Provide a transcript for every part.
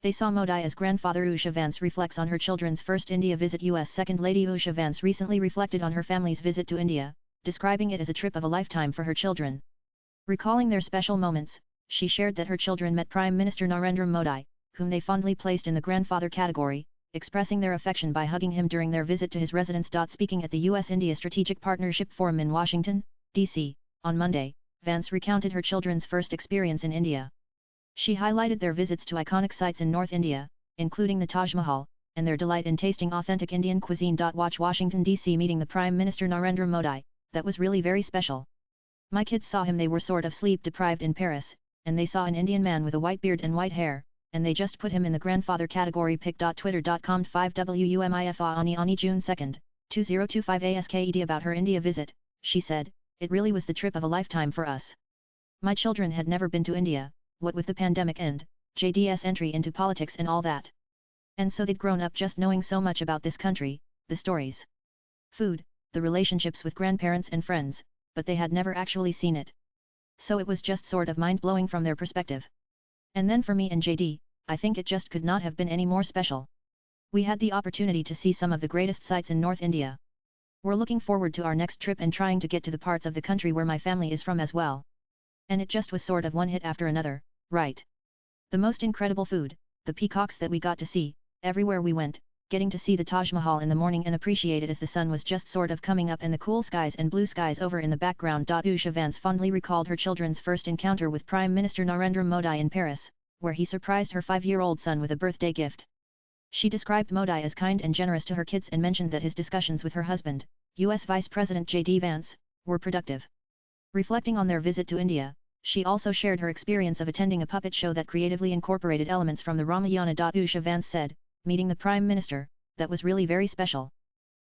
They saw Modi as grandfather. Usha Vance reflects on her children's first India visit. US Second Lady Usha Vance recently reflected on her family's visit to India, describing it as a trip of a lifetime for her children. Recalling their special moments, she shared that her children met Prime Minister Narendra Modi, whom they fondly placed in the grandfather category, expressing their affection by hugging him during their visit to his residence. Speaking at the US-India Strategic Partnership Forum in Washington, D.C., on Monday, Vance recounted her children's first experience in India. She highlighted their visits to iconic sites in North India, including the Taj Mahal, and their delight in tasting authentic Indian cuisine. Watch Washington, D.C. meeting the Prime Minister Narendra Modi, that was really very special. My kids saw him. They were sort of sleep-deprived in Paris, and they saw an Indian man with a white beard and white hair, and they just put him in the grandfather category. Pic.twitter.com 5WUMIFA Ani June 2, 2025 ASKED. About her India visit, she said, "It really was the trip of a lifetime for us. My children had never been to India, what with the pandemic and JD's entry into politics and all that. And so they'd grown up just knowing so much about this country, the stories, food, the relationships with grandparents and friends, but they had never actually seen it. So it was just sort of mind-blowing from their perspective. And then for me and JD, I think it just could not have been any more special. We had the opportunity to see some of the greatest sights in North India. We're looking forward to our next trip and trying to get to the parts of the country where my family is from as well. And it just was sort of one hit after another, right? The most incredible food, the peacocks that we got to see, everywhere we went, getting to see the Taj Mahal in the morning and appreciate it as the sun was just sort of coming up and the cool skies and blue skies over in the background." Usha Vance fondly recalled her children's first encounter with Prime Minister Narendra Modi in Paris, where he surprised her 5-year-old son with a birthday gift. She described Modi as kind and generous to her kids and mentioned that his discussions with her husband, US Vice President J.D. Vance, were productive. Reflecting on their visit to India, she also shared her experience of attending a puppet show that creatively incorporated elements from the Ramayana. Usha Vance said, "Meeting the Prime Minister, that was really very special.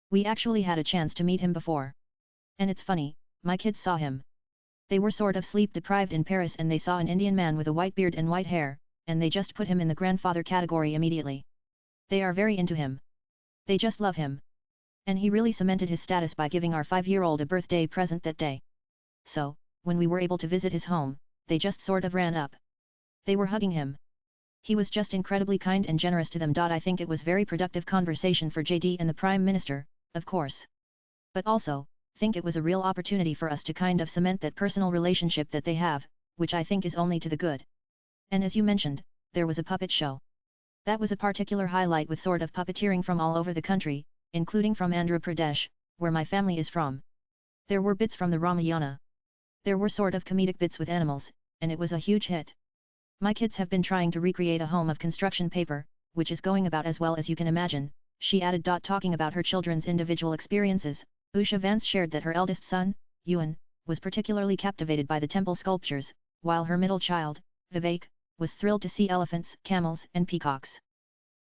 We actually had a chance to meet him before. And it's funny, my kids saw him. They were sort of sleep-deprived in Paris and they saw an Indian man with a white beard and white hair, and they just put him in the grandfather category immediately. They are very into him. They just love him. And he really cemented his status by giving our 5-year-old a birthday present that day. So, when we were able to visit his home, they just sort of ran up. They were hugging him. He was just incredibly kind and generous to them." I think it was very productive conversation for JD and the Prime Minister, of course. But also, think it was a real opportunity for us to kind of cement that personal relationship that they have, which I think is only to the good. And as you mentioned, there was a puppet show. That was a particular highlight with sort of puppeteering from all over the country, including from Andhra Pradesh, where my family is from. There were bits from the Ramayana. There were sort of comedic bits with animals, and it was a huge hit. My kids have been trying to recreate a home of construction paper, which is going about as well as you can imagine," she added. Talking about her children's individual experiences, Usha Vance shared that her eldest son, Ewan, was particularly captivated by the temple sculptures, while her middle child, Vivek, was thrilled to see elephants, camels, and peacocks.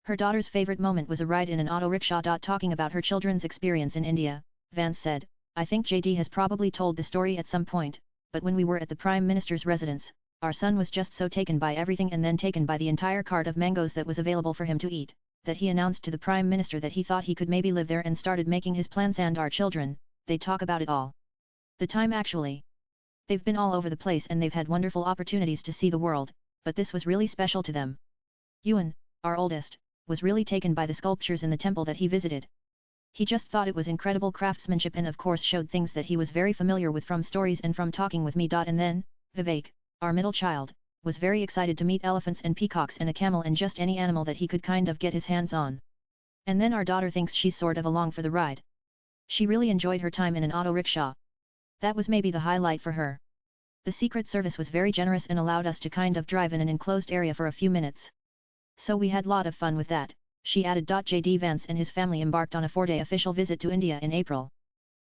Her daughter's favorite moment was a ride in an auto rickshaw. Talking about her children's experience in India, Vance said, "I think JD has probably told the story at some point, but when we were at the Prime Minister's residence, our son was just so taken by everything and then taken by the entire cart of mangoes that was available for him to eat, that he announced to the Prime Minister that he thought he could maybe live there and started making his plans. And our children, they talk about it all the time actually. They've been all over the place and they've had wonderful opportunities to see the world, but this was really special to them. Ewan, our oldest, was really taken by the sculptures in the temple that he visited. He just thought it was incredible craftsmanship and of course showed things that he was very familiar with from stories and from talking with me. And then, Vivek, our middle child, was very excited to meet elephants and peacocks and a camel and just any animal that he could kind of get his hands on. And then our daughter thinks she's sort of along for the ride. She really enjoyed her time in an auto rickshaw. That was maybe the highlight for her. The Secret Service was very generous and allowed us to kind of drive in an enclosed area for a few minutes. So we had lot of fun with that," she added. JD Vance and his family embarked on a 4-day official visit to India in April.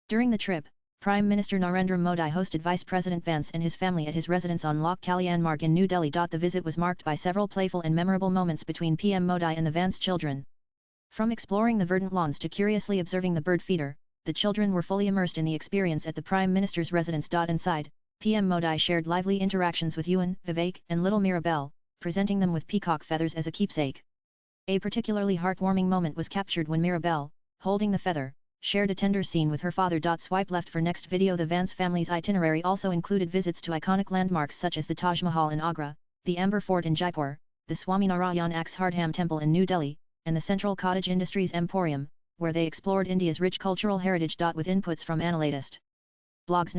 During the trip, Prime Minister Narendra Modi hosted Vice President Vance and his family at his residence on Lok Kalyan Marg in New Delhi. The visit was marked by several playful and memorable moments between PM Modi and the Vance children. From exploring the verdant lawns to curiously observing the bird feeder, the children were fully immersed in the experience at the Prime Minister's residence. Inside, PM Modi shared lively interactions with Ewan, Vivek, and little Mirabelle, presenting them with peacock feathers as a keepsake. A particularly heartwarming moment was captured when Mirabelle, holding the feather, shared a tender scene with her father. Swipe left for next video. The Vance family's itinerary also included visits to iconic landmarks such as the Taj Mahal in Agra, the Amber Fort in Jaipur, the Swaminarayan Akshardham Temple in New Delhi, and the Central Cottage Industries Emporium, where they explored India's rich cultural heritage. With inputs from analyst blogs.